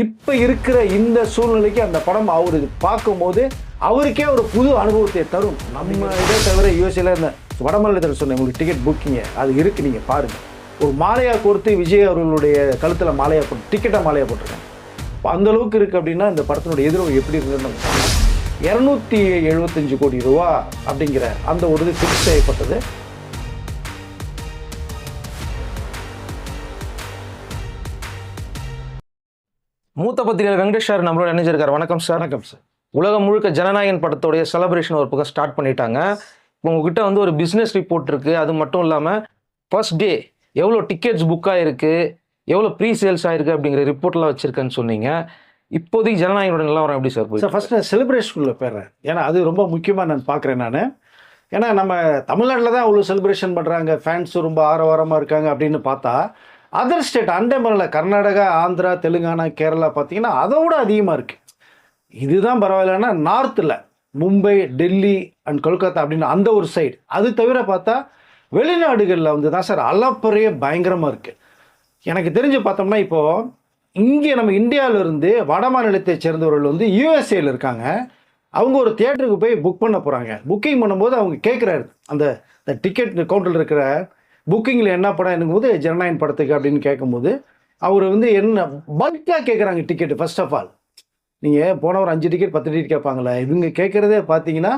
இப்போ இருக்கிற இந்த சூழ்நிலைக்கு அந்த படம் அவருக்கு பார்க்கும்போது அவருக்கே ஒரு புது அனுபவத்தை தரும். நம்ம இதை தவிர யூஎஸ்ஏல இந்த வடமாநிலத்தில் சொன்னேன் உங்களுக்கு டிக்கெட் புக்கிங்க அது இருக்குது, நீங்கள் பாருங்கள். ஒரு மாலையாக கொடுத்து விஜய் அவர்களுடைய கழுத்தில் மாலையாக போட்டு டிக்கெட்டாக மாலையாக போட்டிருக்காங்க. இப்போ அந்தளவுக்கு இருக்குது அப்படின்னா இந்த படத்தினுடைய எதிர்வு எப்படி இருந்ததுன்னு 275 கோடி ரூபா அப்படிங்கிற அந்த ஒரு இது ஃபிக்ஸ் செய்யப்பட்டது. மூத்த பத்திரிகையாளர் வெங்கடேஷ் சார் நம்மளோட இணைஞ்சிருக்காரு. வணக்கம் சார். வணக்கம் சார். உலகம் முழுக்க ஜனநாயகன் படத்தோடைய செலிப்ரேஷன் ஒரு பக்கம் ஸ்டார்ட் பண்ணிட்டாங்க. இப்போ உங்ககிட்ட வந்து ஒரு பிஸ்னஸ் ரிப்போர்ட் இருக்குது. அது மட்டும் இல்லாமல் ஃபர்ஸ்ட் டே எவ்வளோ டிக்கெட்ஸ் புக் ஆகிருக்கு, எவ்வளோ ப்ரீ சேல்ஸ் ஆகிருக்கு அப்படிங்கிற ரிப்போர்ட்லாம் வச்சுருக்கேன்னு சொன்னீங்க. இப்போதைக்கு ஜனநாயகனோட நிலவரம் எப்படி சார் போய் சார்? ஃபஸ்ட்டு செலிப்ரேஷனுக்குள்ளே போயிடுறேன். ஏன்னா அது ரொம்ப முக்கியமாக நான் பார்க்குறேன். நான் ஏன்னா நம்ம தமிழ்நாட்டில் தான் அவ்வளோ செலிப்ரேஷன் பண்ணுறாங்க, ஃபேன்ஸும் ரொம்ப ஆரவாரமாக இருக்காங்க அப்படின்னு பார்த்தா அதர் ஸ்டேட் அண்டமானில் கர்நாடகா, ஆந்திரா, தெலுங்கானா, கேரளா பார்த்தீங்கன்னா அதோட அதிகமாக இருக்குது. இதுதான் பரவாயில்லன்னா நார்த்தில் மும்பை, டெல்லி அண்ட் கொல்கத்தா அப்படின்னு அந்த ஒரு சைடு. அது தவிர பார்த்தா வெளிநாடுகளில் வந்து தான் சார் அளப்பறையே பயங்கரமாக இருக்குது. எனக்கு தெரிஞ்சு பார்த்தோம்னா இப்போது இங்கே நம்ம இந்தியாவிலேருந்து வட மாநிலத்தை சேர்ந்தவர்கள் வந்து யூஎஸ்ஏல இருக்காங்க. அவங்க ஒரு தியேட்டருக்கு போய் புக் பண்ண போகிறாங்க. புக்கிங் பண்ணும்போது அவங்க கேட்குறாரு அந்த டிக்கெட் கவுண்டரில் இருக்கிற புக்கிங்கில் என்ன படம் என்னும்போது ஜனநாயகன் படத்துக்கு அப்படின்னு கேட்கும்போது அவர் வந்து என்ன பல்காக கேட்குறாங்க டிக்கெட்டு. ஃபர்ஸ்ட் ஆஃப் ஆல் நீங்கள் போன ஒரு 5 டிக்கெட் 10 டிக்கெட் கேட்பாங்களே, இவங்க கேட்குறதே பார்த்தீங்கன்னா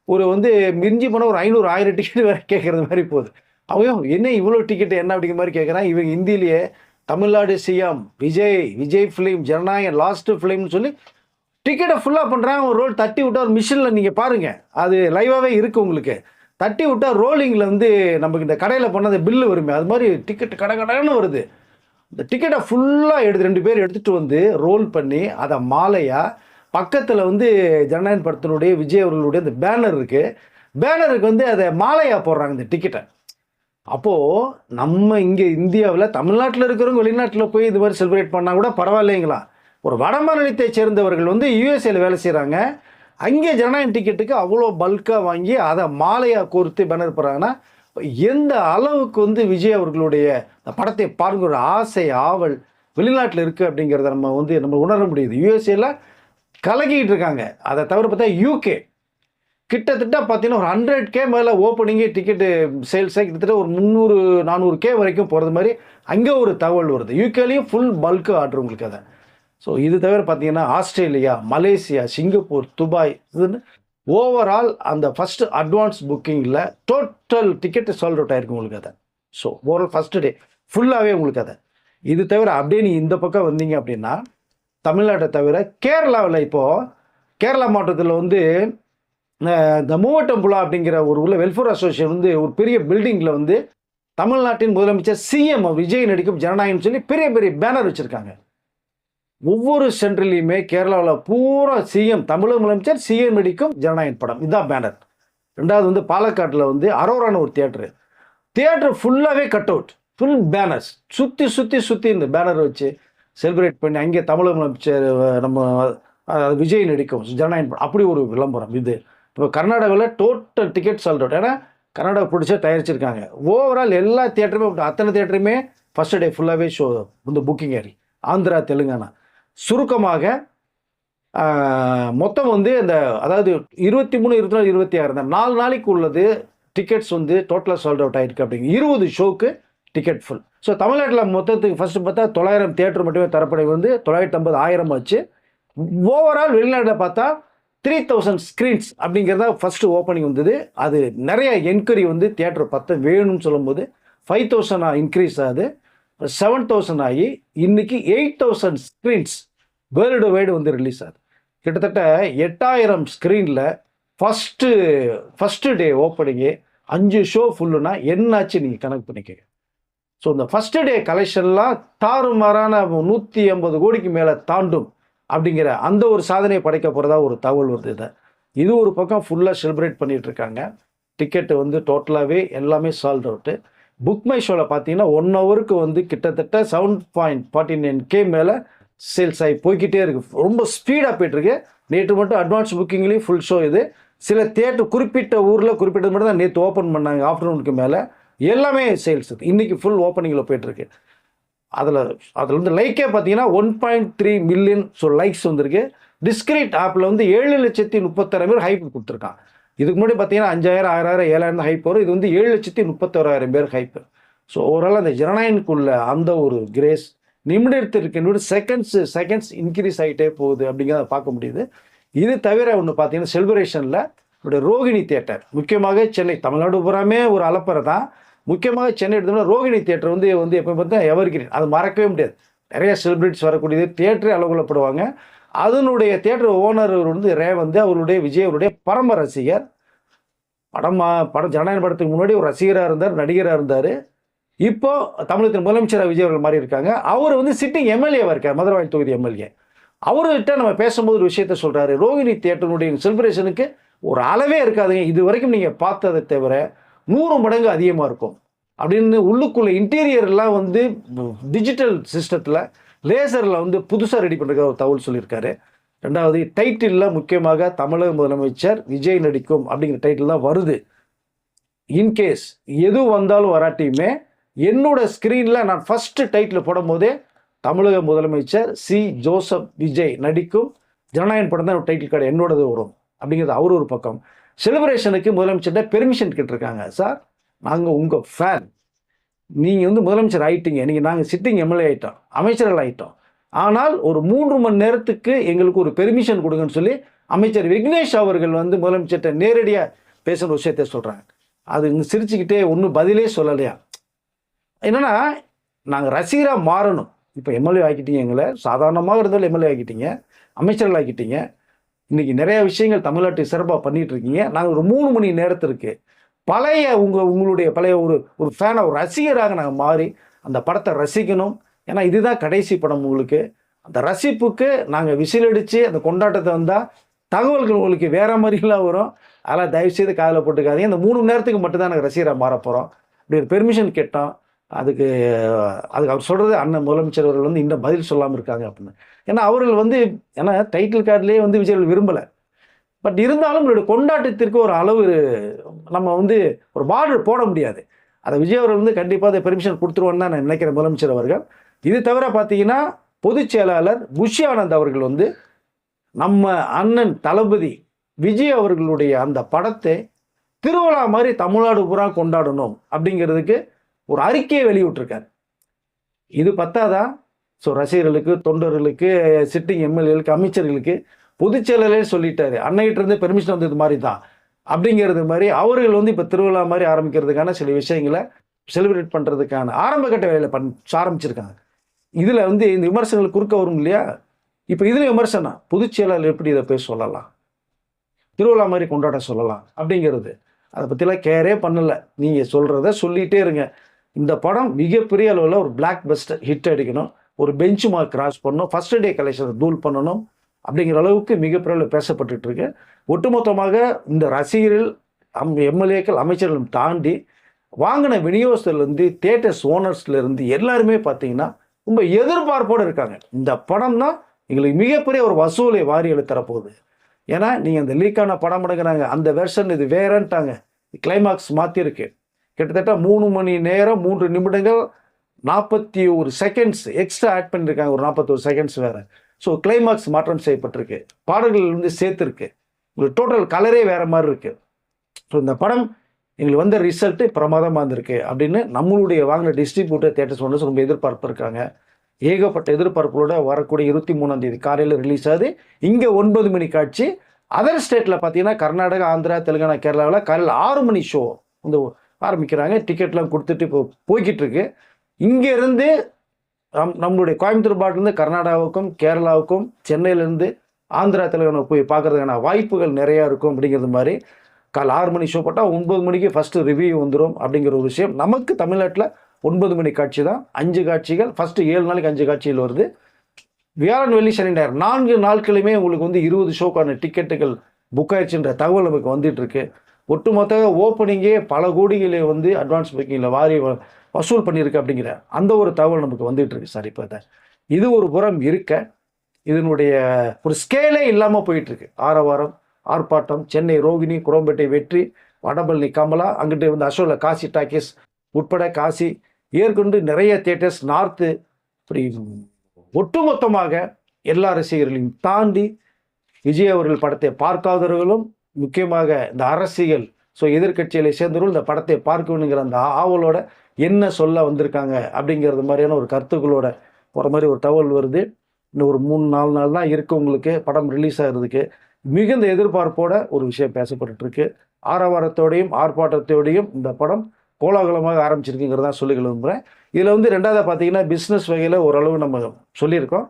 ஒரு வந்து மிஞ்சி போனால் ஒரு 500 1000 டிக்கெட் வேறு கேட்குறது மாதிரி போகுது. அவங்க என்ன இவ்வளோ டிக்கெட்டு என்ன அப்படிங்கிற மாதிரி கேட்குறான். இவங்க ஹிந்திலேயே Tamil Nadu CM Vijay film Jananayagan last ஃபிலிம்னு சொல்லி டிக்கெட்டை ஃபுல்லாக பண்ணுறாங்க. ஒரு ரோல் தட்டி விட்டால் ஒரு மிஷினில் நீங்கள் பாருங்கள், அது லைவாகவே இருக்குது உங்களுக்கு. தட்டி விட்டால் ரோலிங்கில் வந்து நமக்கு இந்த கடையில் போனால் அந்த பில்லு வருமே, அது மாதிரி டிக்கெட் கடன்னு வருது. இந்த டிக்கெட்டை ஃபுல்லாக 2 பேர் எடுத்துகிட்டு வந்து ரோல் பண்ணி அதை மாலையாக பக்கத்தில் வந்து ஜனநாயகன் படத்தினுடைய விஜய் அவர்களுடைய இந்த பேனர் இருக்குது, பேனருக்கு வந்து அதை மாலையாக போடுறாங்க இந்த டிக்கெட்டை. அப்போது நம்ம இங்கே இந்தியாவில் தமிழ்நாட்டில் இருக்கிறவங்க வெளிநாட்டில் போய் இது மாதிரி செலிப்ரேட் பண்ணால் கூட பரவாயில்லைங்களா. ஒரு வட மாநிலத்தை சேர்ந்தவர்கள் வந்து யூஎஸ்ஏல வேலை செய்கிறாங்க, அங்கே ஜனநாயகன் டிக்கெட்டுக்கு அவ்வளோ பல்காக வாங்கி அதை மாலையாக கோர்த்து பேனர் போடுறாங்கன்னா எந்த அளவுக்கு வந்து விஜய் அவர்களுடைய படத்தை பாருங்க ஒரு ஆசை ஆவல் வெளிநாட்டில் இருக்குது அப்படிங்கிறத நம்ம உணர முடியுது. யூஎஸ்ஏல கலக்கிட்டு இருக்காங்க. அதை தவிர பார்த்தா யூகே கிட்டத்தட்ட பார்த்தீங்கன்னா ஒரு 100K மேலே ஓப்பனிங்கே டிக்கெட்டு சேல்ஸாக கிட்டத்தட்ட ஒரு 300-400K வரைக்கும் போகிறது மாதிரி அங்கே ஒரு தகவல் வருது. யூகேலேயும் ஃபுல் பல்க்கு ஆர்டர் உங்களுக்கு அதை. ஸோ இது தவிர பார்த்தீங்கன்னா ஆஸ்திரேலியா, மலேசியா, சிங்கப்பூர், துபாய் இதுன்னு ஓவரால் அந்த ஃபஸ்ட்டு அட்வான்ஸ் புக்கிங்கில் டோட்டல் டிக்கெட்டு சோல்ட் அவுட் ஆகிருக்கு உங்களுக்கு அதை. ஸோ ஓவரால் ஃபஸ்ட்டு டே ஃபுல்லாகவே உங்களுக்கு அதை. இது தவிர அப்படியே நீ இந்த பக்கம் வந்தீங்க அப்படின்னா தமிழ்நாட்டை தவிர கேரளாவில் இப்போது கேரளா மாவட்டத்தில் வந்து இந்த மூவட்டம்புலா அப்படிங்கிற ஒரு உள்ள வெல்ஃபேர் அசோசியேஷன் வந்து ஒரு பெரிய பில்டிங்கில் வந்து தமிழ்நாட்டின் முதலமைச்சர் சிஎம் விஜய் நடிக்கும் ஜனநாயகன் சொல்லி பெரிய பெரிய பேனர் வச்சுருக்காங்க. ஒவ்வொரு சென்ட்ரலையுமே கேரளாவில் பூரா சிஎம் தமிழக முதலமைச்சர் சிஎம் நடிக்கும் ஜனநாயகன் படம் இதுதான் பேனர். ரெண்டாவது வந்து பாலக்காட்டில் வந்து அரோரான ஒரு தியேட்டர் ஃபுல்லாகவே கட் அவுட் ஃபுல் பேனர்ஸ் சுற்றி இந்த பேனர் வச்சு செலிப்ரேட் பண்ணி அங்கே தமிழக முதலமைச்சர் நம்ம விஜய் நடிக்கும் ஜனநாயகன் படம் அப்படி ஒரு விளம்பரம் இது. இப்போ கர்நாடகாவில் டோட்டல் டிக்கெட் சால்ட் அவுட். ஏன்னா கர்நாடகா பிடிச்சா தயாரிச்சிருக்காங்க. ஓவரால் எல்லா தியேட்டருமே அத்தனை தியேட்டருமே ஃபஸ்ட் டே ஃபுல்லாகவே ஷோ வந்து புக்கிங் ஏறி ஆந்திரா, தெலுங்கானா சுருக்கமாக மொத்தம் வந்து அந்த அதாவது 23, 24, 26 இந்த 4 நாளைக்கு உள்ளது டிக்கெட்ஸ் வந்து டோட்டலாக சால்ட் அவுட் ஆகிருக்கு. அப்படிங்க 20 ஷோக்கு டிக்கெட் ஃபுல். ஸோ தமிழ்நாட்டில் மொத்தத்துக்கு ஃபஸ்ட்டு பார்த்தா 900 தியேட்டர் மட்டுமே தரப்படை வந்து 950 1000 ஆச்சு. ஓவரால் வெளிநாட்டில் பார்த்தா 3000 ஸ்க்ரீன்ஸ் அப்படிங்கிறதா ஃபஸ்ட்டு ஓப்பனிங் வந்தது. அது நிறைய என்கொயரி வந்து தியேட்டர் பார்த்தா வேணும்னு சொல்லும்போது 5000 இன்க்ரீஸ் ஆகுது, 7000 ஆகி இன்னைக்கு 8000 ஸ்க்ரீன்ஸ் வேர்ல்டு வைடு வந்து ரிலீஸ் ஆகுது. கிட்டத்தட்ட 8000 ஸ்க்ரீனில் ஃபஸ்ட்டு டே ஓப்பனிங்கு 5 ஷோ ஃபுல்லுனா என்னாச்சு நீங்கள் கணக்கு பண்ணிக்கங்க. ஸோ இந்த ஃபஸ்ட்டு டே கலெக்ஷன்லாம் தாறுமாறான 150 கோடிக்கு மேலே தாண்டும் அப்படிங்கிற அந்த ஒரு சாதனையை படைக்க போகிறதா ஒரு தகவல் வருது. இது ஒரு பக்கம் ஃபுல்லாக செலிப்ரேட் பண்ணிகிட்டு இருக்காங்க. டிக்கெட்டு வந்து டோட்டலாகவே எல்லாமே சால்ட் அவுட்டு. புக் மை ஷோவில் பார்த்தீங்கன்னா 1 ஹவருக்கு வந்து கிட்டத்தட்ட 7.49K மேலே சேல்ஸ் ஆகி போய்கிட்டே இருக்குது. ரொம்ப ஸ்பீடாக போய்ட்டுருக்கு. நேற்று மட்டும் அட்வான்ஸ் புக்கிங்லேயும் ஃபுல் ஷோ இது. சில தியேட்டர் குறிப்பிட்ட ஊரில் குறிப்பிட்டது மட்டும் தான் நேற்று ஓப்பன் பண்ணாங்க ஆஃப்டர்நூனுக்கு மேலே. எல்லாமே சேல்ஸ் இது. இன்றைக்கி ஃபுல் ஓப்பனிங்கில் போய்ட்டுருக்கு. அதில் வந்து லைக்கே பார்த்தீங்கன்னா 1.3 மில்லியன் லைக்ஸ் வந்திருக்கு. டிஸ்கிரிட் ஆப்பில் வந்து 7,36,000 பேர் ஹைப் கொடுத்துருக்கான். இதுக்கு முன்னாடி பார்த்தீங்கன்னா 5,000, 6,000, 7,000 தான் ஹைப் வரும். இது வந்து 7,31,000 பேர் ஹைப்பு. ஸோ ஓவரால் அந்த ஜனநாயகனுக்குள்ள அந்த ஒரு கிரேஸ் நிமிடத்திற்கு செகண்ட்ஸ் இன்க்ரீஸ் ஆகிட்டே போகுது அப்படிங்கிறத பார்க்க முடியுது. இது தவிர ஒன்று பார்த்தீங்கன்னா செலிப்ரேஷனில் ரோகிணி தியேட்டர், முக்கியமாக சென்னை, தமிழ்நாடு பூராமே ஒரு அலப்பறை தான். முக்கியமாக சென்னை எடுத்தோம்னா ரோகிணி தியேட்டர் வந்து எப்போ பார்த்தா எவர்கிரீன், அது மறக்கவே முடியாது. நிறைய செலிபிரிட்டிஸ் வரக்கூடியது, தியேட்டரே அலுவலப்படுவாங்க. அதனுடைய தியேட்டர் ஓனர் வந்து ரேவந்த், அவருடைய விஜய் அவருடைய பரம ரசிகர். படம் ஜனநாயக படத்துக்கு முன்னாடி ஒரு ரசிகராக இருந்தார், நடிகராக இருந்தார். இப்போ தமிழகத்தின் முதலமைச்சராக விஜய் அவர்கள் மாறி இருக்காங்க. அவர் வந்து சிட்டிங் எம்எல்ஏவாக இருக்கார், மதுரவாயல் தொகுதி எம்எல்ஏ. அவர்கிட்ட நம்ம பேசும்போது ஒரு விஷயத்த சொல்கிறாரு, ரோகிணி தியேட்டருடைய செலிப்ரேஷனுக்கு ஒரு அளவே இருக்காதுங்க, இது வரைக்கும் நீங்கள் பார்த்ததை தவிர 100 மடங்கு அதிகமாக இருக்கும் அப்படின்னு. உள்ளுக்குள்ளே இன்டீரியர்லாம் வந்து டிஜிட்டல் சிஸ்டத்தில் லேசரில் வந்து புதுசாக ரெடி பண்ணுற ஒரு தகவல் சொல்லியிருக்காரு. ரெண்டாவது டைட்டிலில் முக்கியமாக தமிழக முதலமைச்சர் விஜய் நடிக்கும் அப்படிங்கிற டைட்டில் தான் வருது. இன்கேஸ் எது வந்தாலும் வராட்டியுமே என்னோட ஸ்க்ரீனில் நான் ஃபஸ்ட்டு டைட்டில் போடும் போதே தமிழக முதலமைச்சர் சி. ஜோசப் விஜய் நடிக்கும் ஜனநாயகன் படம் தான் டைட்டில் கார்டு என்னோடது வரும் அப்படிங்கிறது அவர் ஒரு பக்கம். செலிப்ரேஷனுக்கு முதலமைச்சர்கிட்ட பெர்மிஷன் கேட்டிருக்காங்க. சார், நாங்கள் உங்கள் ஃபேன், நீங்கள் வந்து முதலமைச்சர் ஆகிட்டீங்க, நீங்கள் நாங்கள் சிட்டிங் எம்எல்ஏ ஆகிட்டோம், அமைச்சர்கள் ஆகிட்டோம், ஆனால் ஒரு 3 மணி நேரத்துக்கு எங்களுக்கு ஒரு பெர்மிஷன் கொடுங்கன்னு சொல்லி அமைச்சர் விக்னேஷ் அவர்கள் வந்து முதலமைச்சர்கிட்ட நேரடியாக பேசுகிற விஷயத்தை சொல்கிறாங்க. அது இங்கே சிரிச்சுக்கிட்டே ஒன்றும் பதிலே சொல்லலையா. என்னென்னா, நாங்கள் ரசிகராக மாறணும். இப்போ எம்எல்ஏ ஆக்கிட்டீங்க, எங்களை சாதாரணமாக இருந்தாலும் எம்எல்ஏ ஆக்கிட்டீங்க, அமைச்சர்கள் ஆக்கிட்டீங்க, இன்றைக்கி நிறைய விஷயங்கள் தமிழ்நாட்டை சிறப்பாக பண்ணிகிட்டு இருக்கீங்க. நாங்கள் ஒரு 3 மணி நேரத்திற்கு உங்களுடைய பழைய ஒரு ஃபேனை, ஒரு ரசிகராக நாங்கள் மாறி அந்த படத்தை ரசிக்கணும். ஏன்னா இதுதான் கடைசி படம் உங்களுக்கு. அந்த ரசிப்புக்கு நாங்கள் விசில் அடித்து அந்த கொண்டாட்டத்தை வந்தால் தகவல்கள் உங்களுக்கு வேறு மாதிரிலாம் வரும். அதெல்லாம் தயவுசெய்து காதில் போட்டுக்காதீங்க. இந்த 3 மணி நேரத்துக்கு மட்டும்தான் நாங்கள் ரசிகராக மாற போகிறோம். அப்படி ஒரு பெர்மிஷன் கேட்டோம். அதுக்கு அவர் சொல்கிறது, அண்ணன் முதலமைச்சர் அவர்கள் வந்து இன்னும் பதில் சொல்லாமல் இருக்காங்க அப்படின்னு. ஏன்னா அவர்கள் வந்து டைட்டில் கார்டிலே வந்து விஜய் விரும்பலை. பட் இருந்தாலும் உங்களுடைய கொண்டாட்டத்திற்கு ஒரு அளவு நம்ம வந்து ஒரு பார்டர் போட முடியாது. அதை விஜய் அவர்கள் வந்து கண்டிப்பாக அதை பெர்மிஷன் கொடுத்துருவோன்னு தான் நான் நினைக்கிறேன், முதலமைச்சர் அவர்கள். இது தவிர பார்த்தீங்கன்னா பொதுச் செயலாளர் புஷி ஆனந்த் அவர்கள் வந்து நம்ம அண்ணன் தளபதி விஜய் அவர்களுடைய அந்த படத்தை திருவிழா மாதிரி தமிழ்நாடு பூரா கொண்டாடணும் அப்படிங்கிறதுக்கு ஒரு அறிக்கையை வெளியிட்டிருக்கார். இது பத்தாதா? ஸோ ரசிகர்களுக்கு, தொண்டர்களுக்கு, சிட்டிங் எம்எல்ஏகளுக்கு, அமைச்சர்களுக்கு பொதுச் செயலாளரே சொல்லிட்டாரு, அன்னைகிட்ட இருந்து பெர்மிஷன் வந்தது மாதிரி தான் அப்படிங்கிறது மாதிரி அவர்கள் வந்து இப்போ திருவிழா மாதிரி ஆரம்பிக்கிறதுக்கான சில விஷயங்களை செலிப்ரேட் பண்ணுறதுக்கான ஆரம்ப கட்ட வேலையில் ஆரம்பிச்சிருக்காங்க. இதில் வந்து இந்த விமர்சனங்கள் குறுக்க வரும் இல்லையா? இப்போ இதில் விமர்சனம், பொதுச் செயலாளர் எப்படி இதை போய் சொல்லலாம், திருவிழா மாதிரி கொண்டாட சொல்லலாம் அப்படிங்கிறது, அதை பற்றிலாம் கேரே பண்ணலை. நீங்கள் சொல்கிறத சொல்லிகிட்டே இருங்க. இந்த படம் மிகப்பெரிய அளவில் ஒரு பிளாக் பஸ்டர் ஹிட் அடிக்கணும், ஒரு பெஞ்ச் மார்க் கிராஸ் பண்ணணும், ஃபஸ்ட் டே கலெக்ஷனை தூள் பண்ணணும் அப்படிங்கிற அளவுக்கு மிகப்பெரிய அளவில் பேசப்பட்டு இருக்கு. ஒட்டுமொத்தமாக இந்த ரசிகர்கள், எம்எல்ஏக்கள், அமைச்சர்கள் தாண்டி வாங்கின விநியோகத்திலேருந்து தியேட்டர்ஸ் ஓனர்ஸ்லேருந்து எல்லாருமே பார்த்தீங்கன்னா ரொம்ப எதிர்பார்ப்போடு இருக்காங்க. இந்த படம் தான் எங்களுக்கு மிகப்பெரிய ஒரு வசூலை வாரி தரப்போகுது. ஏன்னா நீங்கள் அந்த லீக்கான படம் எடுக்கிறாங்க, அந்த வெர்ஷன் இது வேறன்ட்டாங்க, கிளைமாக்ஸ் மாற்றிருக்கு. கிட்டத்தட்ட 3 மணி நேரம் 3 நிமிடங்கள் 41 செகண்ட்ஸ் எக்ஸ்ட்ரா ஆட் பண்ணியிருக்காங்க, ஒரு 41 செகண்ட்ஸ் வேறு. ஸோ கிளைமாக்ஸ் மாற்றம் செய்யப்பட்டிருக்கு, பாடல்கள் வந்து சேர்த்துருக்கு, உங்களுக்கு டோட்டல் கலரே வேறு மாதிரி இருக்குது. ஸோ இந்த படம் எங்களுக்கு வந்த ரிசல்ட்டு பிரமாதமாக இருந்திருக்கு அப்படின்னு நம்மளுடைய வாங்கின டிஸ்ட்ரிபியூட்டர் தியேட்டர்ஸ் ஒன்று ரொம்ப எதிர்பார்ப்பு இருக்காங்க. ஏகப்பட்ட எதிர்பார்ப்புகளோட வரக்கூடிய 23ஆம் தேதி காலையில் ரிலீஸ் ஆகுது. இங்கே 9 மணி காட்சி. அதர் ஸ்டேட்டில் பார்த்தீங்கன்னா கர்நாடகா, ஆந்திரா, தெலுங்கானா, கேரளாவில் காலையில் 6 மணி ஷோ வந்து ஆரம்பிக்கிறாங்க. டிக்கெட்லாம் கொடுத்துட்டு இப்போ போய்கிட்டு இருக்கு. இங்கேருந்து நம்மளுடைய கோயம்புத்தூர் பாட்டிலேருந்து கர்நாடகாவுக்கும், கேரளாவுக்கும், சென்னையிலேருந்து ஆந்திரா, தெலுங்கானா போய் பார்க்குறதுக்கான வாய்ப்புகள் நிறையா இருக்கும். அப்படிங்கிறது மாதிரி காலை 6 மணி ஷோ போட்டால் 9 மணிக்கு ஃபஸ்ட்டு ரிவ்யூ வந்துடும் அப்படிங்கிற ஒரு விஷயம். நமக்கு தமிழ்நாட்டில் 9 மணி காட்சி தான், 5 காட்சிகள், ஃபஸ்ட்டு 7 நாளைக்கு 5 காட்சிகள் வருது. வியாழன், வெள்ளி, சனி, ஞாயிறு 4 நாட்களுமே உங்களுக்கு வந்து 20 ஷோக்கான டிக்கெட்டுகள் புக் ஆயிடுச்சுன்ற தகவல் நமக்கு வந்துட்டுருக்கு. ஒட்டுமொத்த ஓப்பனிங்கே பல கோடிகளை வந்து அட்வான்ஸ் புக்கிங்கில் வாரி வசூல் பண்ணியிருக்கு அப்படிங்கிற அந்த ஒரு தகவல் நமக்கு வந்துட்டுருக்கு சார். இப்போ இது ஒரு புறம் இருக்க, இதனுடைய ஒரு ஸ்கேலே இல்லாமல் போயிட்டுருக்கு. ஆரவாரம், ஆர்ப்பாட்டம், சென்னை ரோகிணி, குரோம்பேட்டை வெற்றி, வடபழனி கமலா, அங்கிட்டு வந்து அசோல காசி டாக்கீஸ் உட்பட காசி ஏற்கொண்டு நிறைய தியேட்டர்ஸ், நார்த்து இப்படி ஒட்டுமொத்தமாக எல்லா ரசிகர்களையும் தாண்டி விஜய் அவர்கள் படத்தை பார்க்காதவர்களும், முக்கியமாக இந்த அரசியல் எதிர்க்கட்சிகளை சேர்ந்தவர்கள் இந்த படத்தை பார்க்க வேணுங்கிற அந்த ஆவலோட என்ன சொல்ல வந்திருக்காங்க அப்படிங்கிறது மாதிரியான ஒரு கருத்துக்களோட போகிற மாதிரி ஒரு தகவல் வருது. இன்னும் ஒரு 3-4 நாள் தான் இருக்குது உங்களுக்கு படம் ரிலீஸ் ஆகிறதுக்கு. மிகுந்த எதிர்பார்ப்போட ஒரு விஷயம் பேசப்பட்டுருக்கு. ஆரவாரத்தோடையும் ஆர்ப்பாட்டத்தோடையும் இந்த படம் கோலாகலமாக ஆரம்பிச்சிருக்குங்கிறதா சொல்லி விரும்புகிறேன். இதில் வந்து ரெண்டாவது பார்த்தீங்கன்னா பிஸ்னஸ் வகையில் ஓரளவு நம்ம சொல்லியிருக்கோம்.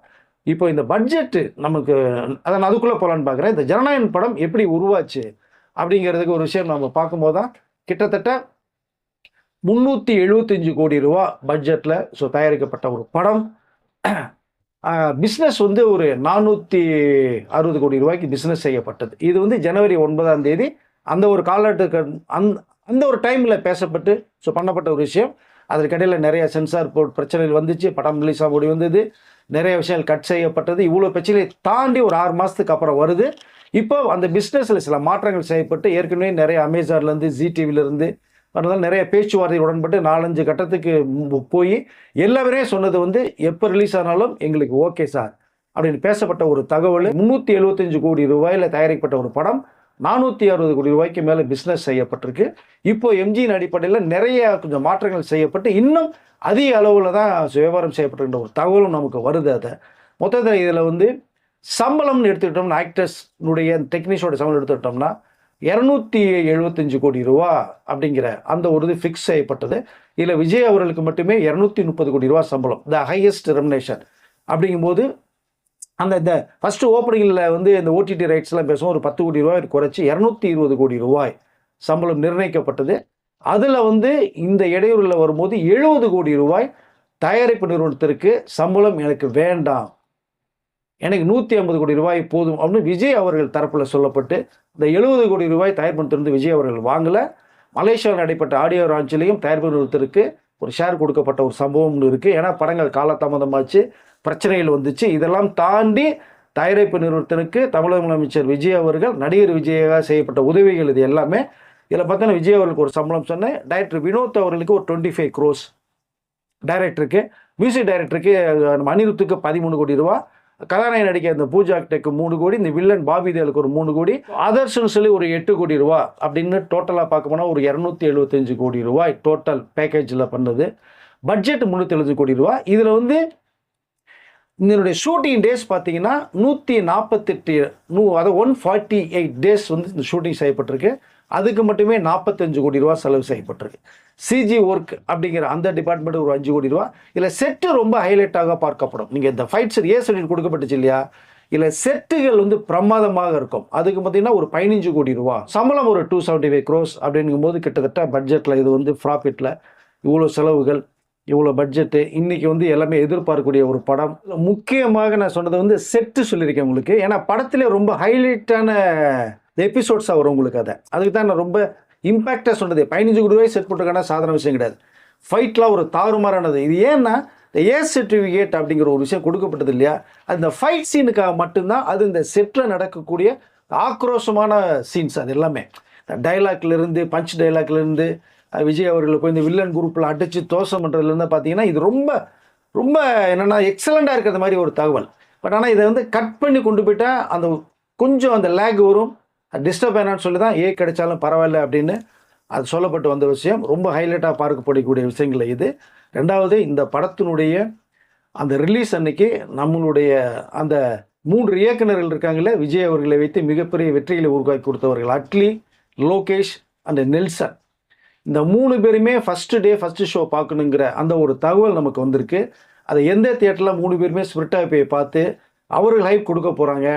இப்போ இந்த பட்ஜெட்டு நமக்கு அதை நான் அதுக்குள்ளே போகலான்னு பார்க்குறேன். இந்த ஜனநாயகன் படம் எப்படி உருவாச்சு அப்படிங்கிறதுக்கு ஒரு விஷயம் நம்ம பார்க்கும்போது தான் கிட்டத்தட்ட 375 கோடி ரூபா பட்ஜெட்டில் தயாரிக்கப்பட்ட ஒரு படம். பிஸ்னஸ் வந்து ஒரு 460 கோடி ரூபாய்க்கு பிஸ்னஸ் செய்யப்பட்டது. இது வந்து ஜனவரி 9ஆம் தேதி அந்த ஒரு காலகட்டத்துக்கு அந்த ஒரு டைமில் பேசப்பட்டு பண்ணப்பட்ட ஒரு விஷயம். அதற்கிடையில் நிறைய சென்சார் போர்ட் பிரச்சனைகள் வந்துச்சு. படம் ரிலீஸ் ஆக முடி வந்தது. நிறைய விஷயங்கள் கட் செய்யப்பட்டது. இவ்வளோ பிரச்சனையை தாண்டி ஒரு 6 மாதத்துக்கு அப்புறம் வருது. இப்போ அந்த பிஸ்னஸில் சில மாற்றங்கள் செய்யப்பட்டு ஏற்கனவே நிறைய அமேசான்லேருந்து ஜிடிவிலேருந்து அதனால நிறைய பேச்சுவார்த்தை உடன்பட்டு 4-5 கட்டத்துக்கு போய் எல்லாருமே சொன்னது வந்து எப்போ ரிலீஸ் ஆனாலும் எங்களுக்கு ஓகே சார் அப்படின்னு பேசப்பட்ட ஒரு தகவல். 375 கோடி ரூபாயில் தயாரிக்கப்பட்ட ஒரு படம் 460 கோடி ரூபாய்க்கு மேலே பிஸ்னஸ் செய்யப்பட்டிருக்கு. இப்போ எம்ஜியின் அடிப்படையில் நிறைய கொஞ்சம் மாற்றங்கள் செய்யப்பட்டு இன்னும் அதிக அளவில் தான் வியாபாரம் செய்யப்பட்டிருக்கின்ற ஒரு தகவலும் நமக்கு வருது. அதை மொத்தத்தில் இதில் வந்து சம்பளம்னு எடுத்துக்கிட்டோம்னா ஆக்டர்ஸ்னுடைய டெக்னீஷியனோட சம்பளம் எடுத்துக்கிட்டோம்னா 275 கோடி ரூபா அப்படிங்கிற அந்த ஒரு இது ஃபிக்ஸ் செய்யப்பட்டது. இதில் விஜய் அவர்களுக்கு மட்டுமே 230 கோடி ரூபா சம்பளம், த ஹையஸ்ட் ரெமுனேஷன். அப்படிங்கும்போது இந்த ஃபஸ்ட்டு ஓப்பனிங்கில் வந்து இந்த ஓடிடி ரைட்ஸ்லாம் பேசுவோம், ஒரு 10 கோடி ரூபாய் குறைச்சி 220 கோடி ரூபாய் சம்பளம் நிர்ணயிக்கப்பட்டது. அதில் வந்து இந்த இடையூறில் வரும்போது 70 கோடி ரூபாய் தயாரிப்பு நிறுவனத்திற்கு சம்பளம் எனக்கு வேண்டாம், எனக்கு 150 கோடி ரூபாய் போதும் அப்படின்னு விஜய் அவர்கள் தரப்பில் சொல்லப்பட்டு இந்த 70 கோடி ரூபாய் தயாரிப்பு நிறுவனத்திலிருந்து விஜய் அவர்கள் வாங்கலை. மலேசியாவில் நடைபெற்ற ஆடியோ ராஞ்சிலையும் தயாரிப்பு நிறுவனத்திற்கு ஒரு ஷேர் கொடுக்கப்பட்ட ஒரு சம்பவம் இருக்குது. ஏன்னா படங்கள் காலதாமதமாச்சு, பிரச்சனைகள் வந்துச்சு. இதெல்லாம் தாண்டி தயாரிப்பு நிறுவனத்திற்கு தமிழக முதலமைச்சர் விஜய் அவர்கள் நடிகர் விஜயாக செய்யப்பட்ட உதவிகள் இது எல்லாமே. இதில் பார்த்தீங்கன்னா விஜய் அவர்களுக்கு ஒரு சம்பளம் சொன்னேன். டைரக்டர் வினோத் அவர்களுக்கு ஒரு 25 crores, டைரக்டருக்கு மியூசிக் டைரக்டருக்கு அனிருத்துக்கு 13 கோடி ரூபா, கதாநாயகன் நடிக்க இந்த பூஜா ஆக்டேக்கு 3 கோடி, இந்த வில்லன் பாபி தேலுக்கு ஒரு 3 கோடி, அதர்ஸ்னு சொல்லி ஒரு 8 கோடி ரூபா அப்படின்னு டோட்டலாக பார்க்க போனால் ஒரு 275 கோடி ரூபாய் டோட்டல் பேக்கேஜில் பண்ணது. பட்ஜெட் 370 கோடி ரூபா. இதில் வந்து இதனுடைய ஷூட்டிங் டேஸ் பார்த்தீங்கன்னா 148 அதாவது 148 டேஸ் வந்து இந்த ஷூட்டிங் செய்யப்பட்டிருக்கு. அதுக்கு மட்டுமே 45 கோடி ரூபா செலவு செய்யப்பட்டிருக்கு. சிஜி ஒர்க் அப்படிங்கிற அந்த டிபார்ட்மெண்ட் ஒரு 5 கோடி ரூபா. இதில் செட்டு ரொம்ப ஹைலைட்டாக பார்க்கப்படும். நீங்கள் இந்த ஃபைட்ஸ் சர்டிஃபிகேட் கொடுக்கப்பட்டுச்சு இல்லையா, இதில் செட்டுகள் வந்து பிரமாதமாக இருக்கும். அதுக்கு பார்த்தீங்கன்னா ஒரு 15 கோடி ரூபா சம்பளம், ஒரு 275 crores அப்படிங்கும்போது கிட்டத்தட்ட பட்ஜெட்டில் இது வந்து ப்ராஃபிட்டில் இவ்வளோ செலவுகள், இவ்வளோ பட்ஜெட்டு, இன்றைக்கி வந்து எல்லாமே எதிர்பார்க்கக்கூடிய ஒரு படம். முக்கியமாக நான் சொன்னது வந்து செட்டு சொல்லியிருக்கேன் உங்களுக்கு. ஏன்னா படத்திலே ரொம்ப ஹைலைட்டான எபிசோட்ஸாக வரும் உங்களுக்கு. அதுக்கு தான் நான் ரொம்ப இம்பேக்டாக சொன்னது. 15 கோடி ரூபாய் செட் போட்டுக்கான சாதாரண விஷயம் கிடையாது. ஃபைட்லாம் ஒரு தாறுமாறானது. இது ஏன்னா இந்த ஏ சர்டிஃபிகேட் அப்படிங்கிற ஒரு விஷயம் கொடுக்கப்பட்டது இல்லையா, அந்த ஃபைட் சீனுக்காக மட்டும்தான். அது இந்த செட்டில் நடக்கக்கூடிய ஆக்ரோஷமான சீன்ஸ் அது எல்லாமே. டைலாக்லேருந்து பஞ்ச் டைலாக்லேருந்து விஜய் அவர்கள் போய் இந்த வில்லன் குரூப்பில் அடித்து தோசை பண்ணுறதுலேருந்து பார்த்தீங்கன்னா இது ரொம்ப ரொம்ப என்னென்னா எக்ஸலண்ட்டாக இருக்கிற மாதிரி ஒரு தகவல். பட் ஆனால் இதை வந்து கட் பண்ணி கொண்டு போயிட்டால் அந்த கொஞ்சம் அந்த லேக் வரும், டிஸ்டர்ப் ஆனான்னு சொல்லி தான் ஏ கிடைச்சாலும் பரவாயில்ல அப்படின்னு அது சொல்லப்பட்டு வந்த விஷயம். ரொம்ப ஹைலைட்டாக பார்க்கப்படக்கூடிய விஷயங்கள் இது. ரெண்டாவது, இந்த படத்தினுடைய அந்த ரிலீஸ் அன்னைக்கு நம்மளுடைய அந்த 3 இயக்குநர்கள் இருக்காங்களே, விஜய் அவர்களை வைத்து மிகப்பெரிய வெற்றிகளை உருவாக்கி கொடுத்தவர்கள் அட்லி, லோகேஷ் அண்ட் நெல்சன். இந்த 3 பேருமே ஃபஸ்ட்டு டே ஃபஸ்ட்டு ஷோ பார்க்கணுங்கிற அந்த ஒரு தகவல் நமக்கு வந்திருக்கு. அதை எந்த தியேட்டரில் 3 பேருமே ஸ்பிரிட்டாக போய் பார்த்து அவர்கள் ஹைப் கொடுக்க போகிறாங்க,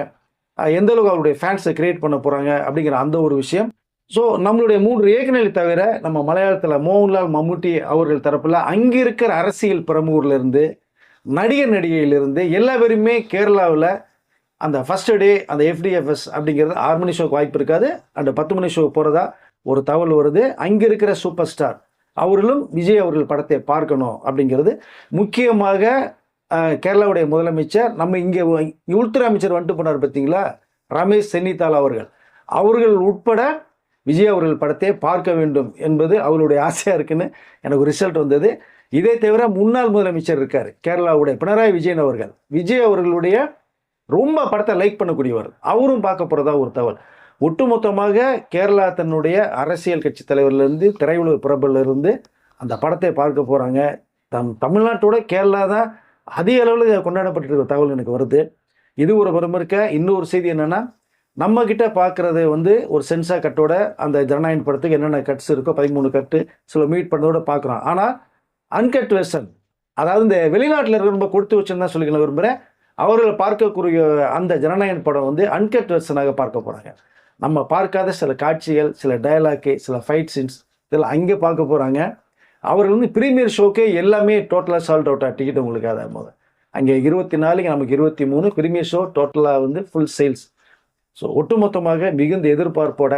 எந்த அளவுக்கு அவருடைய ஃபேன்ஸை கிரியேட் பண்ண போகிறாங்க அப்படிங்கிற அந்த ஒரு விஷயம். ஸோ நம்மளுடைய 3 இயக்குநர்களை தவிர நம்ம மலையாளத்தில் மோகன்லால், மம்முட்டி அவர்கள் தரப்பில் அங்கே இருக்கிற அரசியல் பிரமுகர்லேருந்து நடிகர் நடிகையிலிருந்து எல்லா பேருமே கேரளாவில் அந்த ஃபஸ்ட்டு டே அந்த FDFS அப்படிங்கிறது 6 மணி ஷோக்கு வாய்ப்பு இருக்காது, அந்த 10 மணி ஷோக்கு போகிறதா ஒரு தகவல் வருது. அங்கே இருக்கிற சூப்பர் ஸ்டார் அவர்களும் விஜய் அவர்கள் படத்தை பார்க்கணும் அப்படிங்கிறது. முக்கியமாக கேரளாவுடைய முதலமைச்சர், நம்ம இங்கே உள்துறை அமைச்சர் வந்துட்டு போனார் பார்த்தீங்களா, ரமேஷ் சென்னிதால் அவர்கள் உட்பட விஜய் அவர்கள் படத்தை பார்க்க வேண்டும் என்பது அவருடைய ஆசையாக இருக்குன்னு எனக்கு ரிசல்ட் வந்தது. இதே தவிர முன்னாள் முதலமைச்சர் இருக்கார் கேரளாவுடைய பினராயி விஜயன் அவர்கள். விஜய் அவர்களுடைய ரொம்ப படத்தை லைக் பண்ணக்கூடியவர். அவரும் பார்க்க போகிறதா ஒரு தகவல். ஒட்டுமொத்தமாக கேரளா தன்னுடைய அரசியல் கட்சி தலைவர்லேருந்து திரையுலக பிரபலிருந்து அந்த படத்தை பார்க்க போகிறாங்க. தமிழ்நாட்டோட கேரளா தான் அதிக அளவில் கொண்டாடப்பட்டிருக்கிற தகவல் எனக்கு வருது. இது ஒரு புறம் இருக்க. இன்னொரு செய்தி என்னென்னா, நம்மக்கிட்ட பார்க்குறது வந்து ஒரு சென்சார் கட்டோட அந்த ஜனநாயக படத்துக்கு என்னென்ன கட்ஸ் இருக்கோ 13 கட்டு சில மீட் பண்ணதோட பார்க்குறோம். ஆனால் அன்கட் வெர்ஷன், அதாவது இந்த வெளிநாட்டில் இருக்கிற ரொம்ப கொடுத்து வச்சுன்னு தான் சொல்லிக்கலாம் விரும்புகிறேன். அவர்கள் பார்க்கக்கூடிய அந்த ஜனநாயக படம் வந்து அன்கட் வெர்ஷனாக பார்க்க போகிறாங்க. நம்ம பார்க்காத சில காட்சிகள், சில டயலாக்கு, சில ஃபைட் சீன்ஸ் இதெல்லாம் அங்கே பார்க்க போகிறாங்க. அவர்கள் வந்து ப்ரீமியர் ஷோக்கே எல்லாமே டோட்டலாக சால்ட் அவுட்டாக டிக்கெட் உங்களுக்கு அதான் போது. அங்கே 24, நமக்கு 23 ப்ரீமியர் ஷோ டோட்டலாக வந்து ஃபுல் சேல்ஸ். ஸோ ஒட்டுமொத்தமாக மிகுந்த எதிர்பார்ப்போட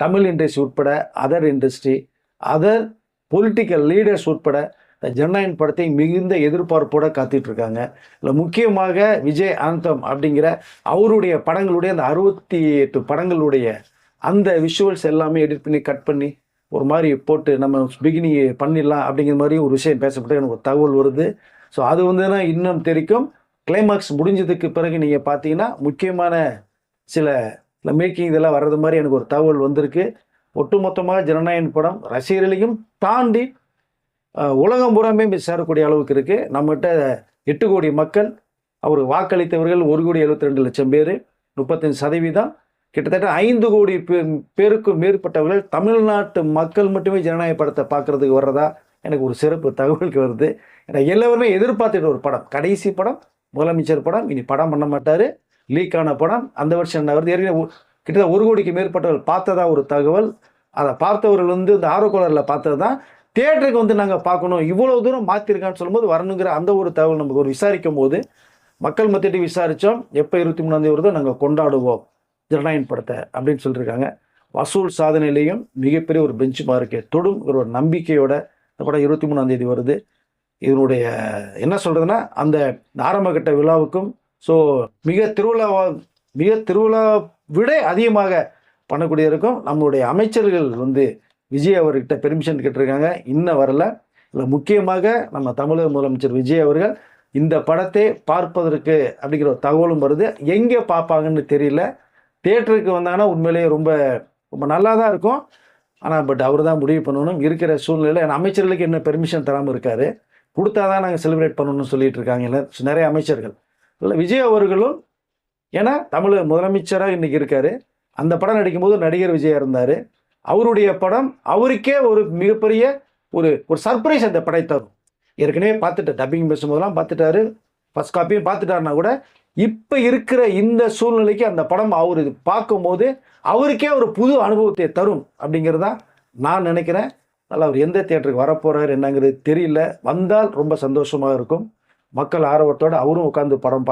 தமிழ் இண்டஸ்ட்ரி உட்பட other industry, other political leaders உட்பட இந்த ஜனநாயகன் படத்தை மிகுந்த எதிர்பார்ப்போடு காத்துட்ருக்காங்க. இல்லை முக்கியமாக விஜய் ஆந்தம் அப்படிங்கிற அவருடைய படங்களுடைய அந்த 68 படங்களுடைய அந்த விஷுவல்ஸ் எல்லாமே எடிட் பண்ணி கட் பண்ணி ஒரு மாதிரி போட்டு நம்ம பிகினிங் பண்ணிடலாம் அப்படிங்கிற மாதிரி ஒரு விஷயம் பேசப்பட்டு எனக்கு ஒரு தகவல் வருது. ஸோ அது வந்துன்னா இன்னும் தெரிக்கும். கிளைமாக்ஸ் முடிஞ்சதுக்கு பிறகு நீங்கள் பார்த்தீங்கன்னா முக்கியமான சில மேக்கிங் இதெல்லாம் வர்றது மாதிரி எனக்கு ஒரு தகவல் வந்திருக்கு. ஒட்டுமொத்தமாக ஜனநாயகன் படம் ரசிகர்களையும் தாண்டி உலகம் பூராமே சேரக்கூடிய அளவுக்கு இருக்குது. நம்மகிட்ட 8 கோடி மக்கள், அவர் வாக்களித்தவர்கள் 1,72,00,000 பேர், 35%. கிட்டத்தட்ட 5 கோடி பேருக்கும் மேற்பட்டவர்கள் தமிழ்நாட்டு மக்கள் மட்டுமே ஜனநாயக படத்தை பார்க்குறதுக்கு வர்றதா எனக்கு ஒரு சிறப்பு தகவலுக்கு வருது. ஏன்னா எல்லாருமே எதிர்பார்த்துட்டு ஒரு படம், கடைசி படம், முதலமைச்சர் படம், இனி படம் பண்ண மாட்டார், லீக்கான படம், அந்த வருஷம் என்ன வருது. ஏற்கனவே கிட்டத்தட்ட 1 கோடிக்கு மேற்பட்டவர்கள் பார்த்ததா ஒரு தகவல். அதை பார்த்தவர்கள் வந்து இந்த ஆர்வக்கோளரில் பார்த்தது தான் தியேட்டருக்கு வந்து நாங்கள் பார்க்கணும், இவ்வளோ தூரம் மாற்றிருக்கான்னு சொல்லும்போது வரணுங்கிற அந்த ஒரு தகவல் நமக்கு ஒரு விசாரிக்கும் போது மக்கள் மத்தியிட்டு விசாரித்தோம். எப்போ 23ஆம் தேதி வருதோ நாங்கள் கொண்டாடுவோம் ஜனநாயகன் படத்தை அப்படின்னு சொல்லியிருக்காங்க. வசூல் சாதனையிலையும் மிகப்பெரிய ஒரு பெஞ்ச் மார்க்கை தொடும் ஒரு நம்பிக்கையோட இந்த படம் 23ஆம் தேதி வருது. இதனுடைய என்ன சொல்கிறதுனா, அந்த ஆரம்பகட்ட விழாவுக்கும் ஸோ மிக திருவிழா விட அதிகமாக பண்ணக்கூடிய இருக்கும். நம்மளுடைய அமைச்சர்கள் வந்து விஜய் அவர்கிட்ட பெர்மிஷன் கேட்டிருக்காங்க, இன்னும் வரல. இல்லை முக்கியமாக நம்ம தமிழக முதலமைச்சர் விஜய் அவர்கள் இந்த படத்தை பார்ப்பதற்கு அப்படிங்கிற ஒரு தகவலும் வருது. எங்கே பார்ப்பாங்கன்னு தெரியல. தியேட்டருக்கு வந்தாங்கன்னா உண்மையிலேயே ரொம்ப ரொம்ப நல்லா தான் இருக்கும். ஆனால் பட் அவர் தான் முடிவு பண்ணணும் இருக்கிற சூழ்நிலையில். ஏன்னா அமைச்சர்களுக்கு என்ன பெர்மிஷன் தராமல் இருக்காரு, கொடுத்தா தான் நாங்கள் செலிப்ரேட் பண்ணணும்னு சொல்லிட்டு இருக்காங்க இல்லை நிறைய அமைச்சர்கள். இல்லை விஜய் அவர்களும் ஏன்னா தமிழக முதலமைச்சராக இன்றைக்கி இருக்கார். அந்த படம் நடிக்கும்போது நடிகர் விஜயா இருந்தார். அவருடைய படம் அவருக்கே ஒரு மிகப்பெரிய ஒரு சர்ப்ரைஸ் அந்த படை தரும். ஏற்கனவே பார்த்துட்டு டப்பிங் பேசும்போதெல்லாம் பார்த்துட்டாரு, ஃபஸ்ட் காப்பியும் பார்த்துட்டாருன்னா கூட இப்போ இருக்கிற இந்த சூழ்நிலைக்கு அந்த படம் அவர் பார்க்கும்போது அவருக்கே ஒரு புது அனுபவத்தை தரும் அப்படிங்கிறது தான் நான் நினைக்கிறேன். அதனால் அவர் எந்த தியேட்டருக்கு வரப்போகிறார் என்னங்கிறது தெரியல. வந்தால் ரொம்ப சந்தோஷமாக இருக்கும். மக்கள் ஆர்வத்தோடு அவரும் உட்காந்து படம்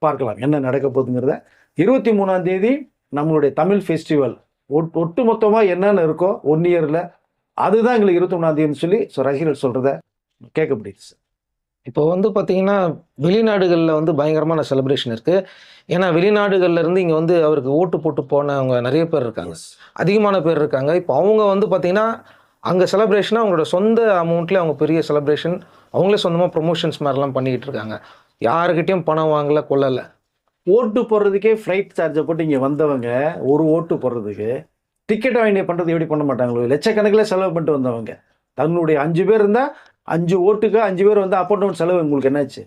பார்க்கலாம் என்ன நடக்க போகுதுங்கிறத. 23ஆம் தேதி நம்மளுடைய தமிழ் ஃபெஸ்டிவல் ஒட்டு மொத்தமாக என்னென்ன இருக்கோ 1 இயரில் அதுதான் எங்களுக்கு 23ஆம் தேதின்னு சொல்லி ரசிகர்கள் சொல்கிறத கேட்க முடியுது சார். இப்போ வந்து பார்த்தீங்கன்னா வெளிநாடுகளில் வந்து பயங்கரமான செலிப்ரேஷன் இருக்குது. ஏன்னா வெளிநாடுகளில் இருந்து இங்கே வந்து அவருக்கு ஓட்டு போட்டு போனவங்க நிறைய பேர் இருக்காங்க, அதிகமான பேர் இருக்காங்க. இப்போ அவங்க வந்து பார்த்தீங்கன்னா அங்கே செலிப்ரேஷனாக அவங்களோட சொந்த அமௌண்ட்லேயே அவங்க பெரிய செலிப்ரேஷன் அவங்களே சொந்தமாக ப்ரொமோஷன்ஸ் மாதிரிலாம் பண்ணிக்கிட்டு இருக்காங்க. யாருக்கிட்டையும் பணம் வாங்கலை கொள்ளலை. ஓட்டு போடுறதுக்கே ஃப்ளைட் சார்ஜை போட்டு இங்கே வந்தவங்க ஒரு ஓட்டு போடுறதுக்கு டிக்கெட் வாங்கி பண்ணுறது எப்படி பண்ண மாட்டாங்களோ, லட்சக்கணக்கில் செலவு பண்ணிட்டு வந்தவங்க. தன்னுடைய 5 பேர் இருந்தால் 5 ஓட்டுக்கு 5 பேர் வந்து அப் அண்ட் டவுன் செலவு உங்களுக்கு என்னாச்சு,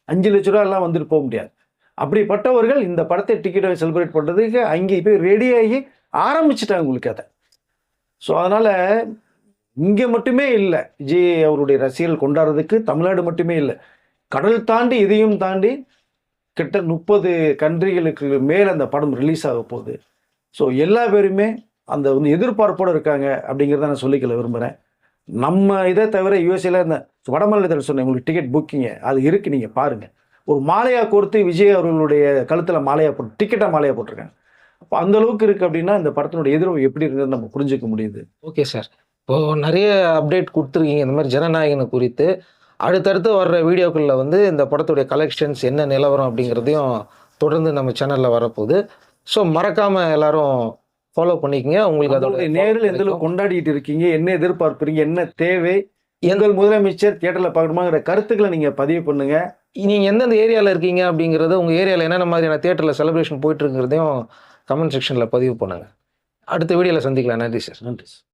5 லட்ச ரூபா எல்லாம் வந்துட்டு போக முடியாது. அப்படிப்பட்டவர்கள் இந்த படத்தை டிக்கெட்டை செலிப்ரேட் பண்ணுறதுக்கு அங்கே போய் ரெடியாகி ஆரம்பிச்சிட்டாங்க உங்களுக்கு அதை. ஸோ அதனால் இங்கே மட்டுமே இல்லை விஜய் அவருடைய ரசிகர்கள் கொண்டாடுறதுக்கு தமிழ்நாடு மட்டுமே இல்லை, கடல் தாண்டி இதையும் தாண்டி கிட்ட 30 கண்ட்ரிகளுக்கு மேலே அந்த படம் ரிலீஸ் ஆக போகுது. ஸோ எல்லா பேருமே அந்த வந்து எதிர்பார்ப்போடு இருக்காங்க அப்படிங்கிறத நான் சொல்லிக்கல விரும்புகிறேன். நம்ம இதை தவிர யூஎஸ்ஏல இந்த வடமாநிலத்தில் சொன்னேன் உங்களுக்கு டிக்கெட் புக்கிங்க அது இருக்குது, நீங்கள் பாருங்கள். ஒரு மாலையாக கோர்த்து விஜய் அவர்களுடைய கழுத்தில் மாலையாக போட்டு டிக்கெட்டாக மாலையாக போட்டிருக்காங்க. அப்போ அந்த அளவுக்கு இருக்குது அப்படின்னா இந்த படத்தினுடைய எதிர்ப்பு எப்படி இருக்குதுன்னு நம்ம புரிஞ்சுக்க முடியுது. ஓகே சார், இப்போது நிறைய அப்டேட் கொடுத்துருக்கீங்க இந்த மாதிரி ஜனநாயகனை குறித்து. அடுத்தடுத்து வர்ற வீடியோக்களில் வந்து இந்த படத்துடைய கலெக்ஷன்ஸ் என்ன நிலவரம் அப்படிங்கிறதையும் தொடர்ந்து நம்ம சேனலில் வரப்போகுது. ஸோ மறக்காமல் எல்லாரும் ஃபாலோ பண்ணிக்கங்க. உங்களுக்கு அதோட நேரில் எந்த அளவுக்கு கொண்டாடிட்டு இருக்கீங்க, என்ன எதிர்பார்க்குறீங்க, என்ன தேவை, எங்கள் முதலமைச்சர் தியேட்டரில் பார்க்கணுமாங்கிற கருத்துக்களை நீங்கள் பதிவு பண்ணுங்க. நீங்கள் எந்தெந்த ஏரியாவில் இருக்கீங்க அப்படிங்கிறத, உங்கள் ஏரியாவில் என்னென்ன மாதிரியான தியேட்டரில் செலிப்ரேஷன் போயிட்டு இருக்கிறதையும் கமெண்ட் செக்ஷனில் பதிவு பண்ணுங்கள். அடுத்த வீடியோவில் சந்திக்கலாம். நன்றி சார். நன்றி சார்.